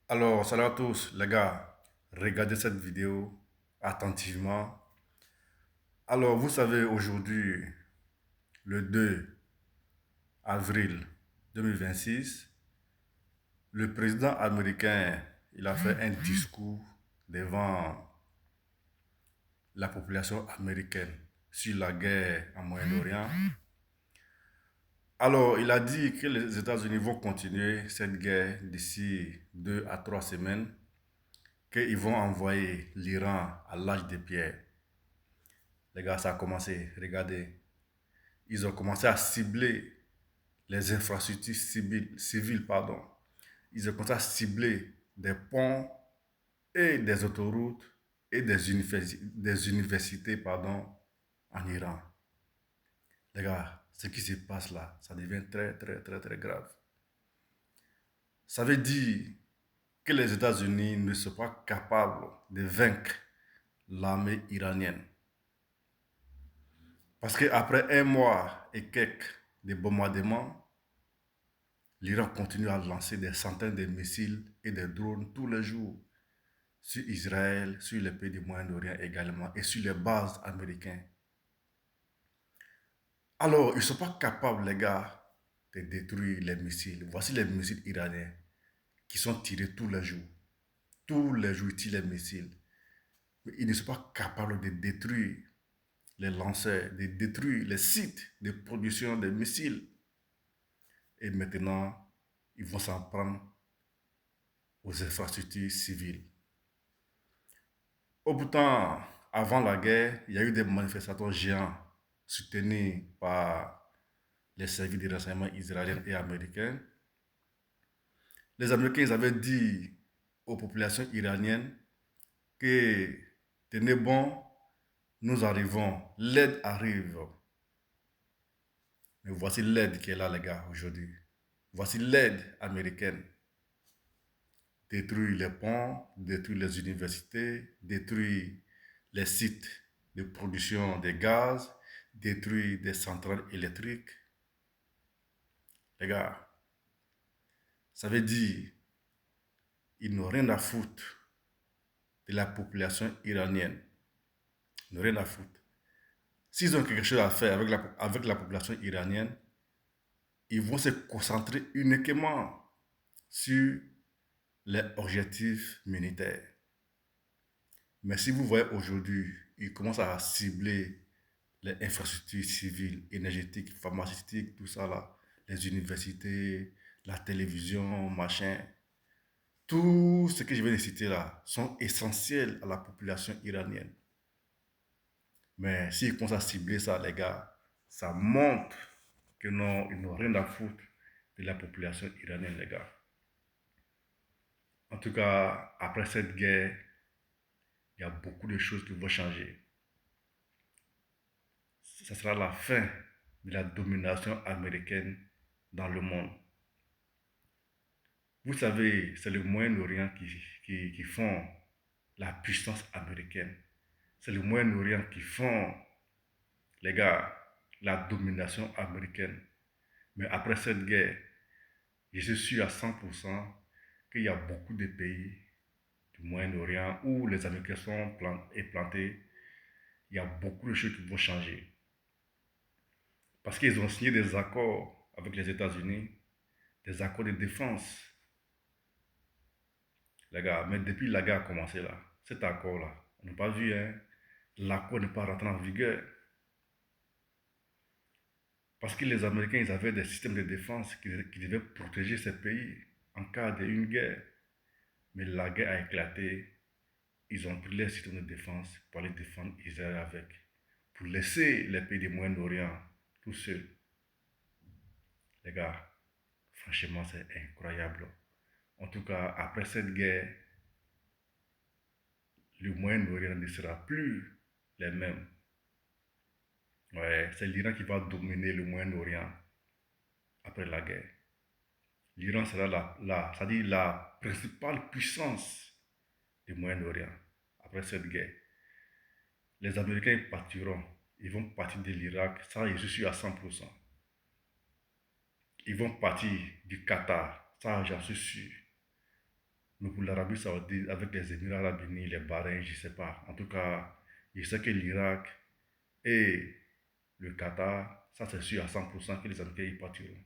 Alors, salut à tous, les gars. Regardez cette vidéo attentivement. Alors, vous savez, aujourd'hui, le 2 avril 2026, le président américain, il a fait un discours devant la population américaine sur la guerre en Moyen-Orient. Alors, il a dit que les États-Unis vont continuer cette guerre d'ici 2 à 3 semaines, qu'ils vont envoyer l'Iran à l'âge de pierre. Les gars, ça a commencé. Regardez. Ils ont commencé à cibler les infrastructures civiles, pardon. Ils ont commencé à cibler des ponts et des autoroutes et des universités, pardon, en Iran. Les gars, ce qui se passe là, ça devient très, très, très, très grave. Ça veut dire que les États-Unis ne sont pas capables de vaincre l'armée iranienne. Parce qu'après un mois et quelques de bombardements, l'Iran continue à lancer des centaines de missiles et de drones tous les jours sur Israël, sur les pays du Moyen-Orient également et sur les bases américaines. Alors, ils ne sont pas capables, les gars, de détruire les missiles. Voici les missiles iraniens qui sont tirés tous les jours. Tous les jours, ils tirent les missiles. Mais ils ne sont pas capables de détruire les lanceurs, de détruire les sites de production des missiles. Et maintenant, ils vont s'en prendre aux infrastructures civiles. Pourtant, avant la guerre, il y a eu des manifestations géantes soutenues par les services de renseignement israéliens et américains. Les Américains ils avaient dit aux populations iraniennes que tenez bon, nous arrivons, l'aide arrive. Mais voici l'aide qui est là, les gars, aujourd'hui. Voici l'aide américaine. Détruire les ponts, détruire les universités, détruire les sites de production de gaz, détruire des centrales électriques. Les gars, ça veut dire qu'ils n'ont rien à foutre de la population iranienne. Ils n'ont rien à foutre. S'ils ont quelque chose à faire avec la population iranienne, ils vont se concentrer uniquement sur les objectifs militaires. Mais si vous voyez aujourd'hui, ils commencent à cibler les infrastructures civiles, énergétiques, pharmaceutiques, tout ça là, les universités, la télévision, machin. Tout ce que je viens de citer là sont essentiels à la population iranienne. Mais s'ils commencent à cibler ça, les gars, ça montre que non, ils n'ont rien à foutre de la population iranienne, les gars. En tout cas, après cette guerre, il y a beaucoup de choses qui vont changer. Ça sera la fin de la domination américaine dans le monde. Vous savez, c'est le Moyen-Orient qui font la puissance américaine. C'est le Moyen-Orient qui font, les gars, la domination américaine. Mais après cette guerre, je suis sûr à 100% qu'il y a beaucoup de pays du Moyen-Orient où les Américains sont implantés. Il y a beaucoup de choses qui vont changer. Parce qu'ils ont signé des accords avec les États-Unis, des accords de défense. Les gars, mais depuis la guerre a commencé là, cet accord-là, on n'a pas vu, hein, l'accord n'est pas rentré en vigueur. Parce que les Américains, ils avaient des systèmes de défense qui devaient protéger ces pays en cas d'une guerre. Mais la guerre a éclaté. Ils ont pris les systèmes de défense pour aller défendre Israël avec. Pour laisser les pays du Moyen-Orient tout seuls. Les gars, franchement, c'est incroyable. En tout cas, après cette guerre, le Moyen-Orient ne sera plus les mêmes. Ouais, c'est l'Iran qui va dominer le Moyen-Orient après la guerre. L'Iran sera c'est-à-dire la principale puissance du Moyen-Orient après cette guerre. Les Américains partiront. Ils vont partir de l'Irak, ça je suis à 100%. Ils vont partir du Qatar, ça j'en suis sûr. nous pour l'Arabie Saoudite, avec les Émirats Arabes Unis, les Bahreïn, je ne sais pas. En tout cas, je sais que l'Irak et le Qatar, ça c'est sûr à 100% que les Américains y partiront.